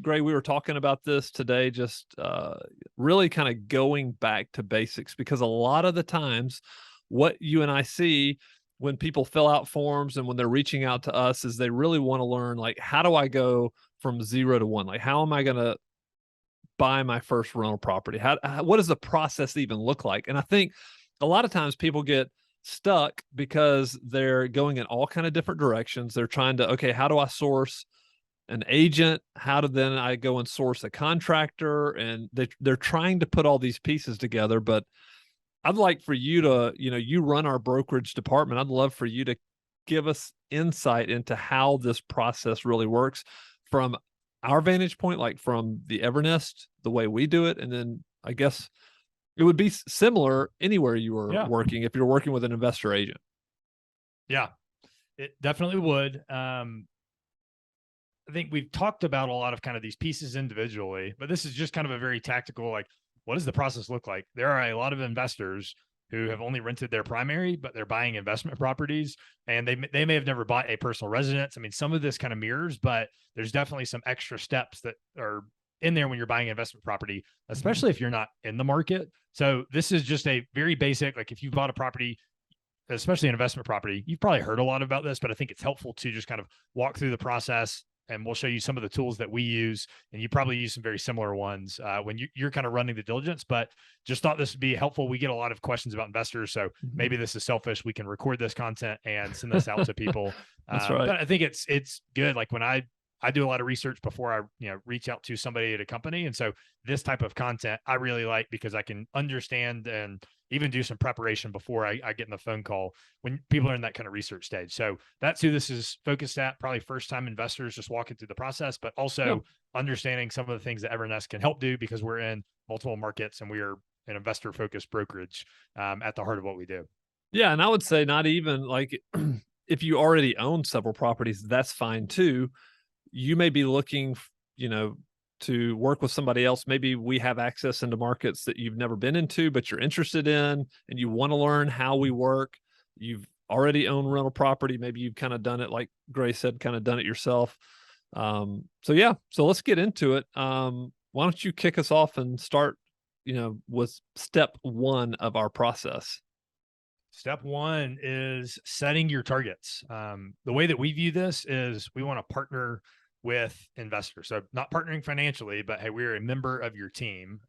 Gray, we were talking about this today, just really kind of going back to basics, because a lot of the times what you and I see when people fill out forms and when they're reaching out to us is they really want to learn, like, how do I go from 0 to 1? Like, how am I going to buy my first rental property? What does the process even look like? And I think a lot of times people get stuck because they're going in all kind of different directions. They're trying to, okay, how do I source an agent? How do then I go and source a contractor? And they're trying to put all these pieces together. But I'd like for you to, you run our brokerage department. I'd love for you to give us insight into how this process really works from our vantage point, like from the Evernest, the way we do it. And then I guess it would be similar anywhere you were working, if you're working with an investor agent. Yeah, it definitely would. I think we've talked about a lot of kind of these pieces individually, but this is just kind of a very tactical, like, what does the process look like? There are a lot of investors who have only rented their primary, but they're buying investment properties, and they may have never bought a personal residence. I mean, some of this kind of mirrors, but there's definitely some extra steps that are in there when you're buying investment property, especially if you're not in the market. So this is just a very basic, like, if you bought a property, especially an investment property, you've probably heard a lot about this, but I think it's helpful to just kind of walk through the process, and we'll show you some of the tools that we use. And you probably use some very similar ones when you're kind of running the diligence, but just thought this would be helpful. We get a lot of questions about investors. So maybe this is selfish. We can record this content and send this out to people. That's right. But I think it's good. Like, when I do a lot of research before I, reach out to somebody at a company. And so this type of content I really like, because I can understand and even do some preparation before I get in the phone call when people are in that kind of research stage. So that's who this is focused at, probably first time investors just walking through the process, but also understanding some of the things that Evernest can help do, because we're in multiple markets and we are an investor focused brokerage at the heart of what we do. Yeah. And I would say not even like, if you already own several properties, that's fine too. You may be looking, to work with somebody else. Maybe we have access into markets that you've never been into, but you're interested in, and you want to learn how we work. You've already owned rental property. Maybe you've kind of done it, like Gray said, kind of done it yourself. So let's get into it. Why don't you kick us off and start, with step 1 of our process? Step 1 is setting your targets. The way that we view this is we want to partner with investors. So not partnering financially, but hey, we're a member of your team.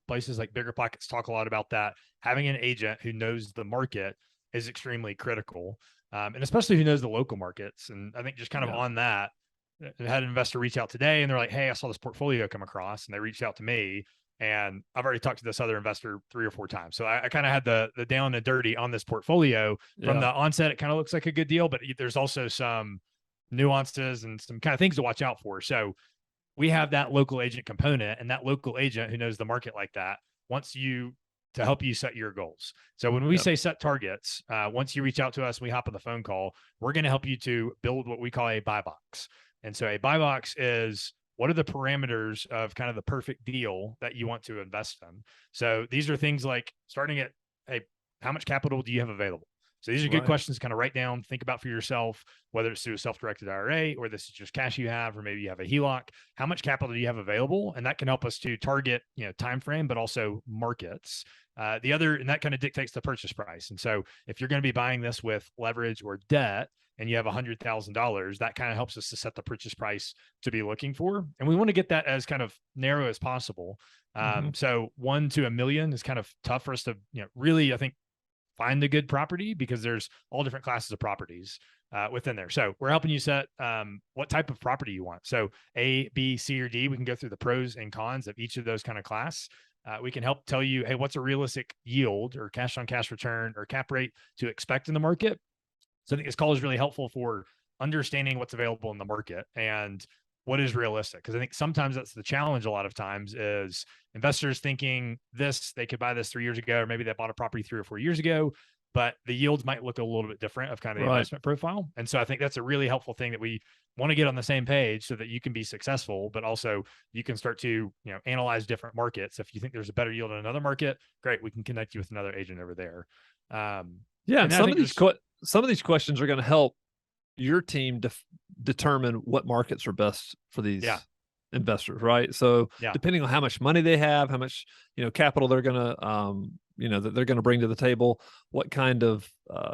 Places like Bigger Pockets talk a lot about that. Having an agent who knows the market is extremely critical, and especially who knows the local markets. And I think just kind of on that, I had an investor reach out today, and they're like, hey, I saw this portfolio come across, and they reached out to me. And I've already talked to this other investor 3 or 4 times. So I kind of had the down and dirty on this portfolio from the onset. It kind of looks like a good deal, but there's also some nuances and some kind of things to watch out for. So we have that local agent component, and that local agent who knows the market like that wants you to help you set your goals. So when we say set targets, once you reach out to us, we hop on the phone call, we're going to help you to build what we call a buy box. And so a buy box is, what are the parameters of kind of the perfect deal that you want to invest in? So these are things like starting at, hey, how much capital do you have available? So these are good questions to kind of write down, think about for yourself, whether it's through a self-directed IRA or this is just cash you have, or maybe you have a HELOC. How much capital do you have available? And that can help us to target, time frame, but also markets. And that kind of dictates the purchase price. And so if you're going to be buying this with leverage or debt, and you have $100,000, that kind of helps us to set the purchase price to be looking for. And we want to get that as kind of narrow as possible. So 1 to $1 million is kind of tough for us to, really, I think, find the good property, because there's all different classes of properties within there. So we're helping you set what type of property you want. So A, B, C, or D, we can go through the pros and cons of each of those kind of class. We can help tell you, hey, what's a realistic yield or cash on cash return or cap rate to expect in the market. So I think this call is really helpful for understanding what's available in the market and what is realistic. Because I think sometimes that's the challenge a lot of times is investors thinking they could buy this 3 years ago, or maybe they bought a property 3 or 4 years ago, but the yields might look a little bit different of kind of the investment profile. And so I think that's a really helpful thing that we want to get on the same page so that you can be successful, but also you can start to, analyze different markets. If you think there's a better yield in another market, great, we can connect you with another agent over there. And some of these questions are going to help your team determine what markets are best for these investors, right? So Yeah. depending on how much money they have, how much, capital they're going to, that they're going to bring to the table, what kind of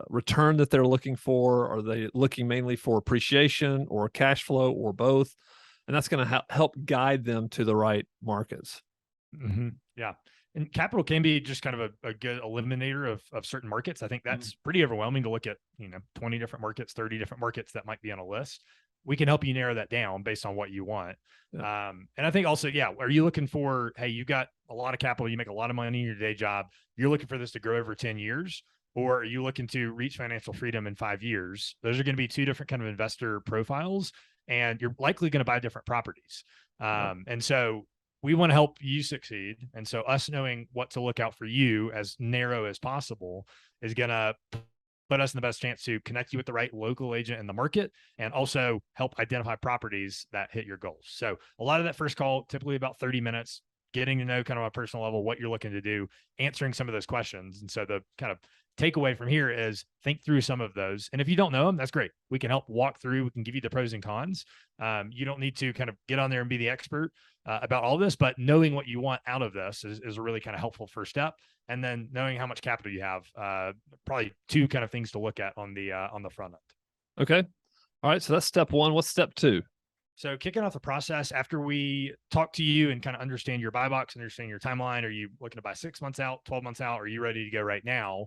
return that they're looking for. Are they looking mainly for appreciation or cash flow or both? And that's going to help guide them to the right markets. Yeah. And capital can be just kind of a good eliminator of certain markets. I think that's pretty overwhelming to look at, 20 different markets, 30 different markets that might be on a list. We can help you narrow that down based on what you want. Yeah. And I think also, are you looking for, hey, you got a lot of capital, you make a lot of money in your day job, you're looking for this to grow over 10 years, or are you looking to reach financial freedom in 5 years? Those are going to be two different kind of investor profiles, and you're likely going to buy different properties. And so we want to help you succeed. And so us knowing what to look out for you as narrow as possible is going to put us in the best chance to connect you with the right local agent in the market, and also help identify properties that hit your goals. So a lot of that first call, typically about 30 minutes, getting to know kind of on a personal level what you're looking to do, answering some of those questions. And so the kind of takeaway from here is think through some of those. And if you don't know them, that's great. We can help walk through, we can give you the pros and cons. You don't need to kind of get on there and be the expert about all this, but knowing what you want out of this is a really kind of helpful first step. And then knowing how much capital you have, probably two kind of things to look at on the front end. Okay. All right. So that's step one. What's step two? So kicking off the process after we talk to you and kind of understand your buy box, understand your timeline. Are you looking to buy 6 months out, 12 months out? Are you ready to go right now?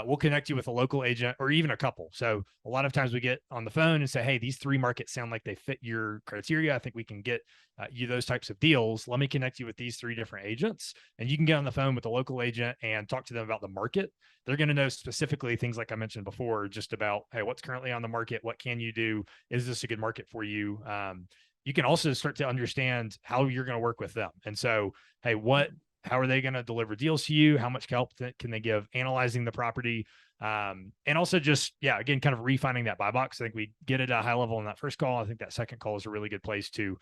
We'll connect you with a local agent or even a couple. So a lot of times we get on the phone and say, hey, these 3 markets sound like they fit your criteria. I think we can get you those types of deals. Let me connect you with these 3 different agents. And you can get on the phone with the local agent and talk to them about the market. They're going to know specifically things like I mentioned before, just about, hey, what's currently on the market? What can you do? Is this a good market for you? You can also start to understand how you're going to work with them. And so, hey, how are they going to deliver deals to you? How much help can they give analyzing the property? And also just, again, kind of refining that buy box. I think we get it at a high level in that first call. I think that second call is a really good place to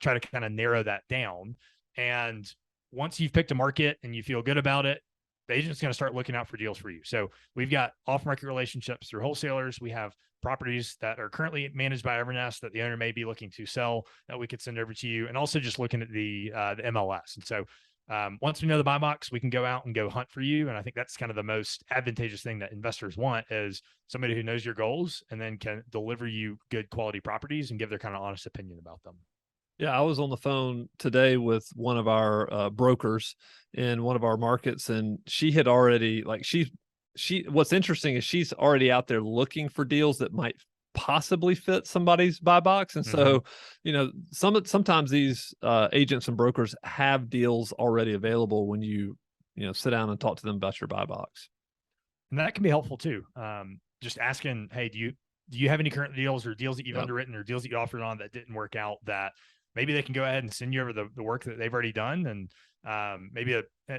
try to kind of narrow that down. And once you've picked a market and you feel good about it, the agent's going to start looking out for deals for you. So we've got off-market relationships through wholesalers. We have properties that are currently managed by Evernest that the owner may be looking to sell that we could send over to you, and also just looking at the MLS. And so once we know the buy box, we can go out and go hunt for you. And I think that's kind of the most advantageous thing that investors want, is somebody who knows your goals and then can deliver you good quality properties and give their kind of honest opinion about them. Yeah, I was on the phone today with one of our brokers in one of our markets, and she had already, like, what's interesting is she's already out there looking for deals that might possibly fit somebody's buy box. And so, sometimes these agents and brokers have deals already available when you sit down and talk to them about your buy box. And that can be helpful too. Just asking, hey, do you have any current deals or deals that you've underwritten or deals that you offered on that didn't work out, that maybe they can go ahead and send you over the work that they've already done? And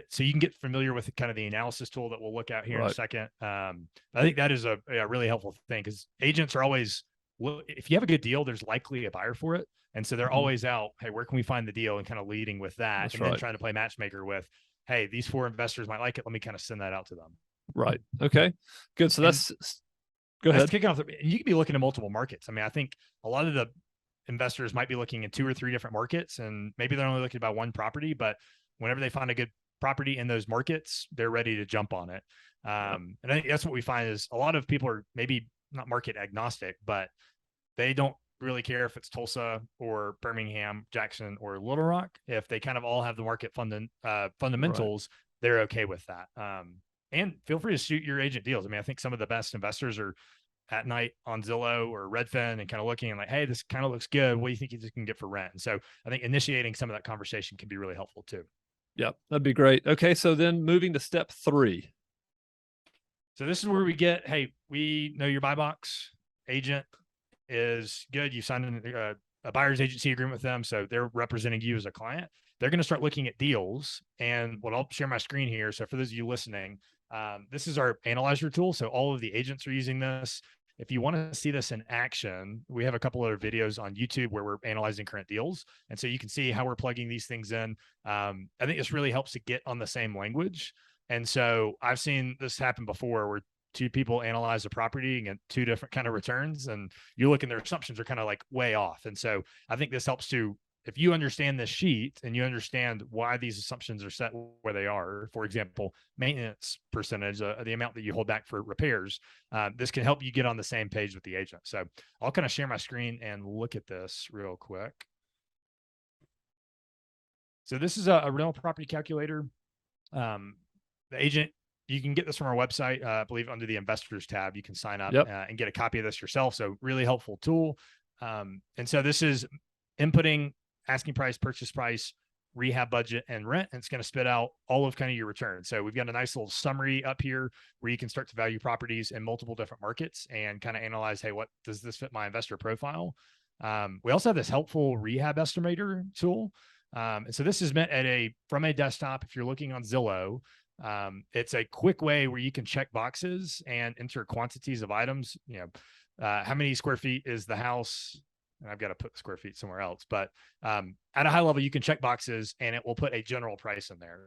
so you can get familiar with kind of the analysis tool that we'll look at here in a second. I think that is a really helpful thing, because agents are always, if you have a good deal, there's likely a buyer for it. And so they're always out, hey, where can we find the deal, and kind of leading with that. Then trying to play matchmaker with, hey, these 4 investors might like it. Let me kind of send that out to them. Right. Okay, good. So go ahead. Kicking off, and you could be looking at multiple markets. I mean, I think a lot of the investors might be looking in 2 or 3 different markets, and maybe they're only looking at about one property, but whenever they find a good property in those markets, they're ready to jump on it. And I think that's what we find is a lot of people are maybe not market agnostic, but they don't really care if it's Tulsa or Birmingham, Jackson, or Little Rock. If they kind of all have the market fundamentals, they're okay with that. And feel free to shoot your agent deals. I mean, I think some of the best investors are at night on Zillow or Redfin and kind of looking and like, hey, this kind of looks good. What do you think you can get for rent? And so I think initiating some of that conversation can be really helpful too. Yeah, that'd be great. Okay, so then moving to step 3. So this is where we get, hey, we know your buy box. Agent is good. You signed a buyer's agency agreement with them, so they're representing you as a client. They're going to start looking at deals. And what I'll share my screen here. So for those of you listening, this is our analyzer tool. So all of the agents are using this. If you want to see this in action, we have a couple other videos on YouTube where we're analyzing current deals. And so you can see how we're plugging these things in. I think this really helps to get on the same language. And so I've seen this happen before, where 2 people analyze a property and get 2 different kind of returns, and you look and their assumptions are kind of like way off. And so I think this helps to if you understand this sheet and you understand why these assumptions are set where they are, for example, maintenance percentage, the amount that you hold back for repairs, this can help you get on the same page with the agent. So I'll kind of share my screen and look at this real quick. So this is a rental property calculator. The agent, you can get this from our website. I believe under the investors tab, you can sign up and get a copy of this yourself. So really helpful tool. And so this is inputting asking price, purchase price, rehab budget, and rent. And it's going to spit out all of kind of your return. So we've got a nice little summary up here where you can start to value properties in multiple different markets and kind of analyze, hey, what does this fit my investor profile? We also have this helpful rehab estimator tool. And so this is meant from a desktop. If you're looking on Zillow, it's a quick way where you can check boxes and enter quantities of items. How many square feet is the house? And I've got to put the square feet somewhere else, but at a high level, you can check boxes and it will put a general price in there.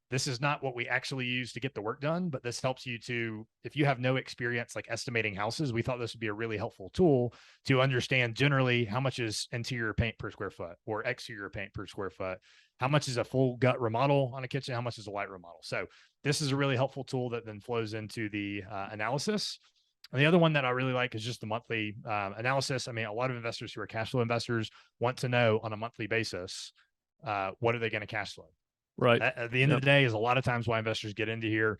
This is not what we actually use to get the work done, but this helps you to, if you have no experience like estimating houses, we thought this would be a really helpful tool to understand generally how much is interior paint per square foot or exterior paint per square foot. How much is a full gut remodel on a kitchen? How much is a light remodel? So this is a really helpful tool that then flows into the analysis. And the other one that I really like is just the monthly analysis. I mean, a lot of investors who are cash flow investors want to know on a monthly basis, what are they going to cash flow? Right. At the end of the day is a lot of times why investors get into here.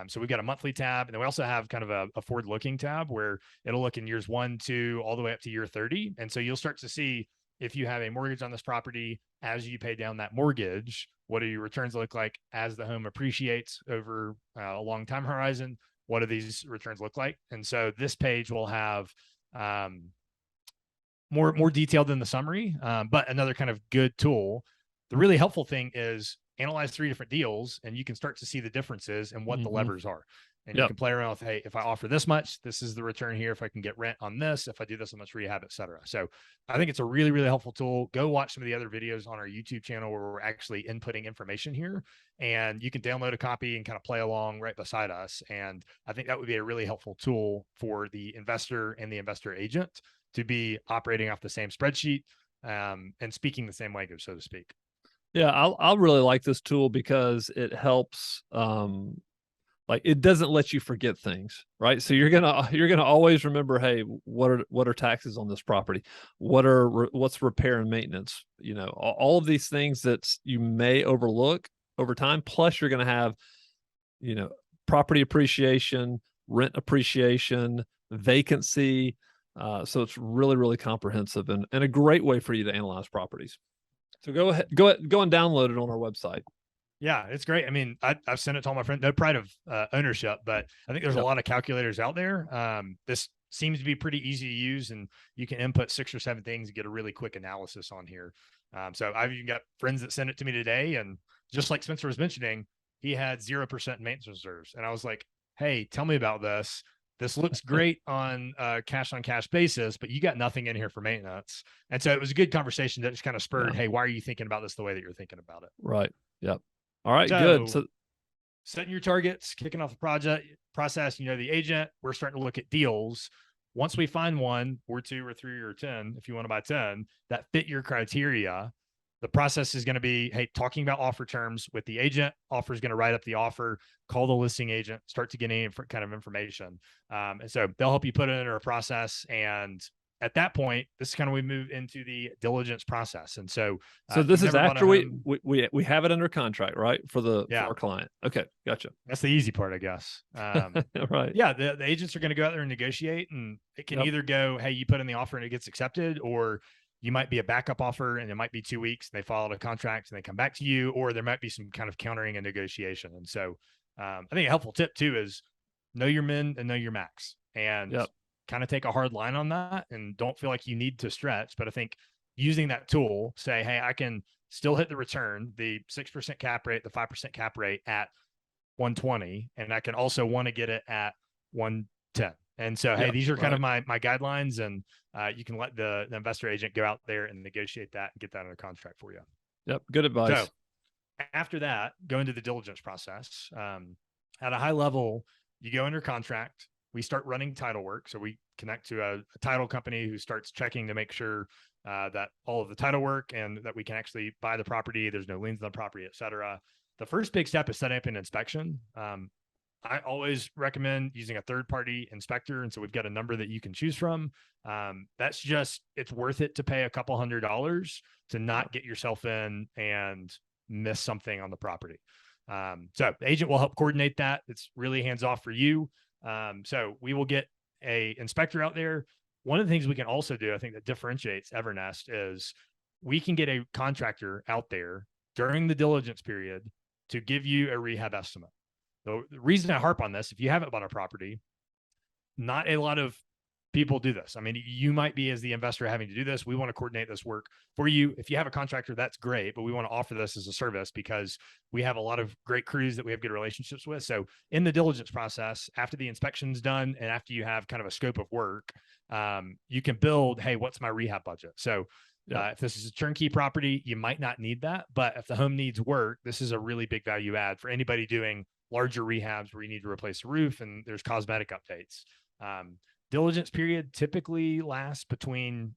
So we've got a monthly tab, and then we also have kind of a forward-looking tab where it'll look in years 1, 2, all the way up to year 30. And so you'll start to see if you have a mortgage on this property, as you pay down that mortgage, what do your returns look like as the home appreciates over a long time horizon? What do these returns look like? And so this page will have more detailed than the summary, but another kind of good tool. The really helpful thing is analyze 3 different deals and you can start to see the differences and what the levers are. And you can play around with, hey, if I offer this much, this is the return here. If I can get rent on this, if I do this much rehab, et cetera. So I think it's a really, really helpful tool. Go watch some of the other videos on our YouTube channel where we're actually inputting information here, and you can download a copy and kind of play along right beside us. And I think that would be a really helpful tool for the investor and the investor agent to be operating off the same spreadsheet and speaking the same language, so to speak. Yeah, I'll really like this tool because it helps. Like it doesn't let you forget things, right? So you're gonna always remember, hey, what are taxes on this property? What's repair and maintenance? All of these things that you may overlook over time. Plus, you're gonna have, property appreciation, rent appreciation, vacancy. So it's really, really comprehensive and a great way for you to analyze properties. So go ahead, go and download it on our website. Yeah, it's great. I mean, I've sent it to all my friends. No pride of ownership, but I think there's a lot of calculators out there. This seems to be pretty easy to use, and you can input 6 or 7 things and get a really quick analysis on here. So I've even got friends that sent it to me today, and just like Spencer was mentioning, he had 0% maintenance reserves, and I was like, "Hey, tell me about this. This looks great on cash basis, but you got nothing in here for maintenance." And so it was a good conversation that just kind of spurred, "Hey, why are you thinking about this the way that you're thinking about it?" Right. Yep. All right, good. So setting your targets, kicking off the project process, the agent, we're starting to look at deals. Once we find 1 or 2 or 3 or 10, if you want to buy 10 that fit your criteria, the process is going to be, hey, talking about offer terms with the agent. Offer is going to write up the offer, call the listing agent, start to get any kind of information. And so they'll help you put it into a process. And at that point, this is kind of, we move into the diligence process. And so this is after we have it under contract, right? For our client. Okay. Gotcha. That's the easy part, I guess. Right. Yeah. The agents are going to go out there and negotiate, and it can either go, hey, you put in the offer and it gets accepted, or you might be a backup offer and it might be 2 weeks and they follow a contract and they come back to you, or there might be some kind of countering and negotiation. And so I think a helpful tip too is know your min and know your max, and kind of take a hard line on that and don't feel like you need to stretch. But I think using that tool, say, hey, I can still hit the return, the 6% cap rate, the 5% cap rate at 120, and I can also want to get it at 110. And so, hey, these are kind of my guidelines, and you can let the investor agent go out there and negotiate that and get that under contract for you. Yep. Good advice. So after that, go into the diligence process. At a high level, you go under contract. we start running title work. So we connect to a title company who starts checking to make sure that all of the title work and that we can actually buy the property. There's no liens on the property, et cetera. The first big step is setting up an inspection. I always recommend using a third-party inspector. And so we've got a number that you can choose from. That's just, it's worth it to pay a couple $100s to not get yourself in and miss something on the property. So the agent will help coordinate that. It's really hands-off for you. So we will get a inspector out there. One of the things we can also do, I think that differentiates Evernest, is we can get a contractor out there during the diligence period to give you a rehab estimate. So the reason I harp on this, if you haven't bought a property, not a lot of people do this. I mean, you might be, as the investor, having to do this. We want to coordinate this work for you. If you have a contractor, that's great, but we want to offer this as a service because we have a lot of great crews that we have good relationships with. So in the diligence process, after the inspection's done and after you have kind of a scope of work, you can build, hey, what's my rehab budget? So if this is a turnkey property, you might not need that, but if the home needs work, this is a really big value add for anybody doing larger rehabs where you need to replace the roof and there's cosmetic updates. Diligence period typically lasts between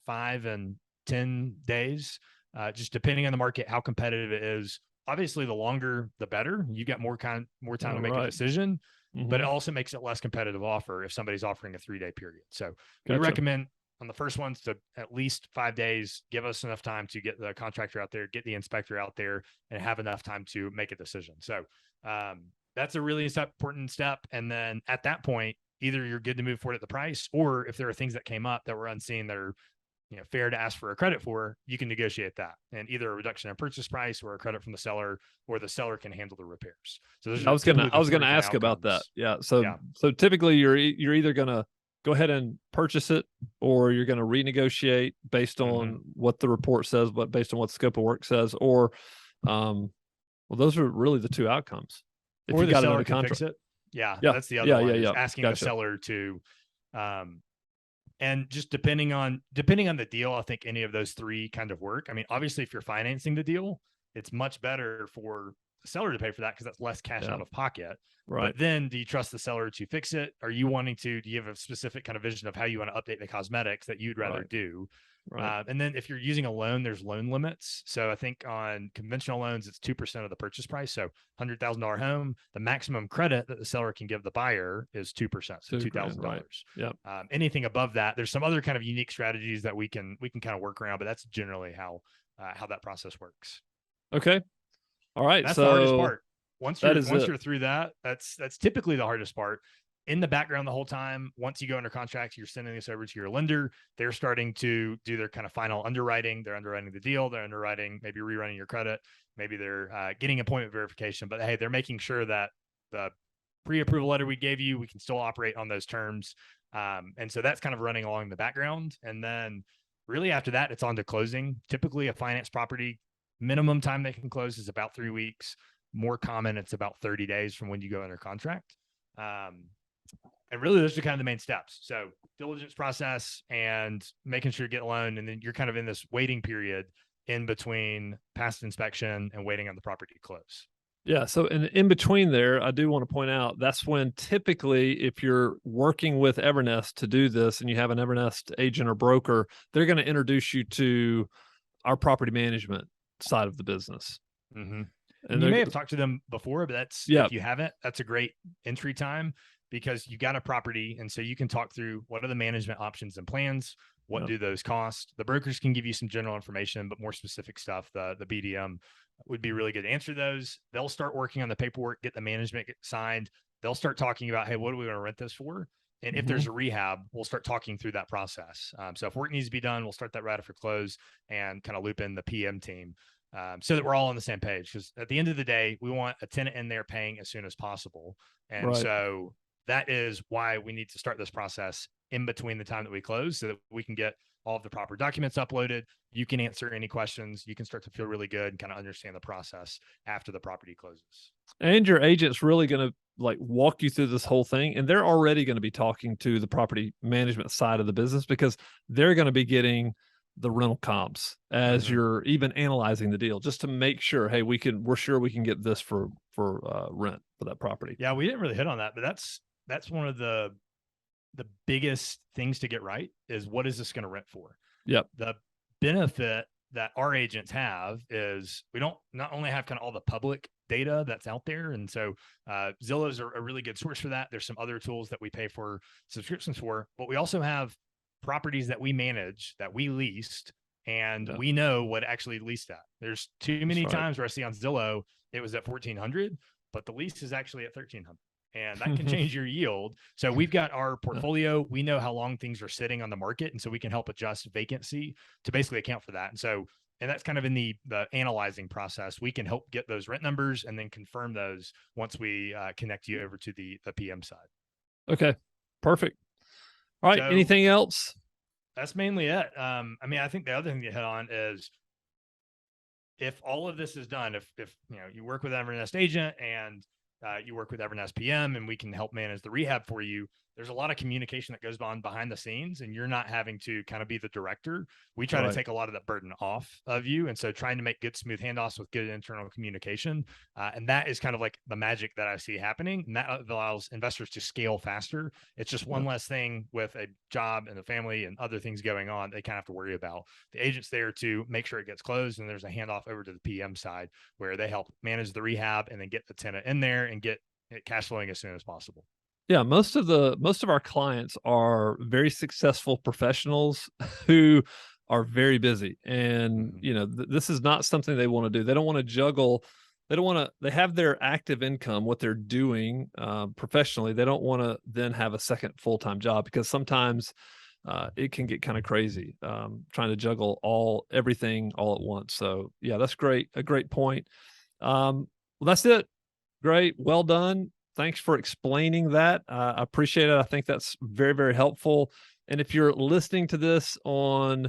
5 and 10 days, just depending on the market, how competitive it is. Obviously, the longer, the better. You get more time to make a decision, but it also makes it less competitive offer if somebody's offering a 3-day period. So we recommend on the first ones to at least 5 days, give us enough time to get the contractor out there, get the inspector out there, and have enough time to make a decision. So that's a really important step. And then at that point, either you're good to move forward at the price, or if there are things that came up that were unseen that are fair to ask for a credit for, you can negotiate that, and either a reduction in purchase price or a credit from the seller, or the seller can handle the repairs. So I was gonna ask about that. Yeah. So typically you're either gonna go ahead and purchase it, or you're gonna renegotiate based on what the report says, but based on what the scope of work says, or well, those are really the two outcomes. If you got another contract, fix it. Yeah, that's the other one. Is asking the seller to, and just depending on the deal, I think any of those three kind of work. I mean, obviously, if you're financing the deal, it's much better for the seller to pay for that because that's less cash out of pocket. Right. But then, do you trust the seller to fix it? Are you wanting to? Do you have a specific kind of vision of how you want to update the cosmetics that you'd rather do? Right. And then if you're using a loan, there's loan limits. So I think on conventional loans, it's 2% of the purchase price. So $100,000 home, the maximum credit that the seller can give the buyer is 2%, so $2,000. Right. Yep. Anything above that, there's some other kind of unique strategies that we can kind of work around, but that's generally how that process works. Okay. All right. That's the hardest part. Once you're through that, that's typically the hardest part. In the background the whole time, once you go under contract, you're sending this over to your lender. They're starting to do their kind of final underwriting. They're underwriting the deal. They're underwriting, maybe rerunning your credit. Maybe they're getting appointment verification. But hey, they're making sure that the pre-approval letter we gave you, we can still operate on those terms. And so that's kind of running along in the background. And then really after that, it's on to closing. Typically a finance property, minimum time they can close is about 3 weeks. More common, it's about 30 days from when you go under contract. And really, those are kind of the main steps. So diligence process and making sure you get a loan. And then you're kind of in this waiting period in between past inspection and waiting on the property to close. Yeah. So in between there, I do want to point out that's when typically if you're working with Evernest to do this and you have an Evernest agent or broker, they're going to introduce you to our property management side of the business. Mm-hmm. And you may have talked to them before, but if you haven't, that's a great entry time because you got a property. And so you can talk through what are the management options and plans, what do those cost? The brokers can give you some general information, but more specific stuff, the BDM would be really good to answer those. They'll start working on the paperwork, get the management signed. They'll start talking about, hey, what do we want to rent this for? And if there's a rehab, we'll start talking through that process. So if work needs to be done, we'll start that right after close and kind of loop in the PM team. So that we're all on the same page, because at the end of the day, we want a tenant in there paying as soon as possible. And so that is why we need to start this process in between the time that we close so that we can get all of the proper documents uploaded. You can answer any questions. You can start to feel really good and kind of understand the process after the property closes. And your agent's really going to walk you through this whole thing. And they're already going to be talking to the property management side of the business because they're going to be getting the rental comps as you're even analyzing the deal, just to make sure, hey, we're sure we can get this for rent for that property. Yeah, we didn't really hit on that, but that's one of the biggest things to get right is, what is this going to rent for? Yep. The benefit that our agents have is we don't not only have kind of all the public data that's out there. And so Zillow is a really good source for that. There's some other tools that we pay for subscriptions for, but we also have properties that we manage, that we leased, and we know what actually leased at. There's too many times where I see on Zillow, it was at 1,400, but the lease is actually at 1,300. And that can change your yield. So we've got our portfolio. We know how long things are sitting on the market. And so we can help adjust vacancy to basically account for that. And so, and that's kind of in the analyzing process. We can help get those rent numbers and then confirm those once we connect you over to the PM side. Okay, perfect. All right. So, anything else? That's mainly it. I mean, I think the other thing to hit on is, if all of this is done, if you know, you work with Evernest agent and you work with Evernest PM, and we can help manage the rehab for you, there's a lot of communication that goes on behind the scenes, and you're not having to kind of be the director. We try to take a lot of that burden off of you. And so trying to make good, smooth handoffs with good internal communication. And that is kind of like the magic that I see happening. And that allows investors to scale faster. It's just one less thing with a job and a family and other things going on they kind of have to worry about. The agent's there to make sure it gets closed, and there's a handoff over to the PM side where they help manage the rehab and then get the tenant in there and get it cash flowing as soon as possible. Yeah, most of our clients are very successful professionals who are very busy, and you know, this is not something they want to do. They don't want to juggle. They have their active income, what they're doing professionally. They don't want to then have a second full-time job, because sometimes it can get kind of crazy trying to juggle everything all at once. So yeah, that's great. A great point. Well, that's it. Great. Well done. Thanks for explaining that. I appreciate it. I think that's very, very helpful. And if you're listening to this on,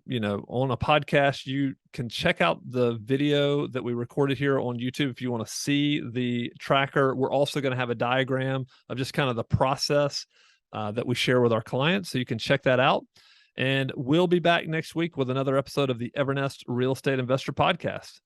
you know, on a podcast, you can check out the video that we recorded here on YouTube if you want to see the tracker. We're also going to have a diagram of just kind of the process that we share with our clients, so you can check that out. And we'll be back next week with another episode of the Evernest Real Estate Investor Podcast.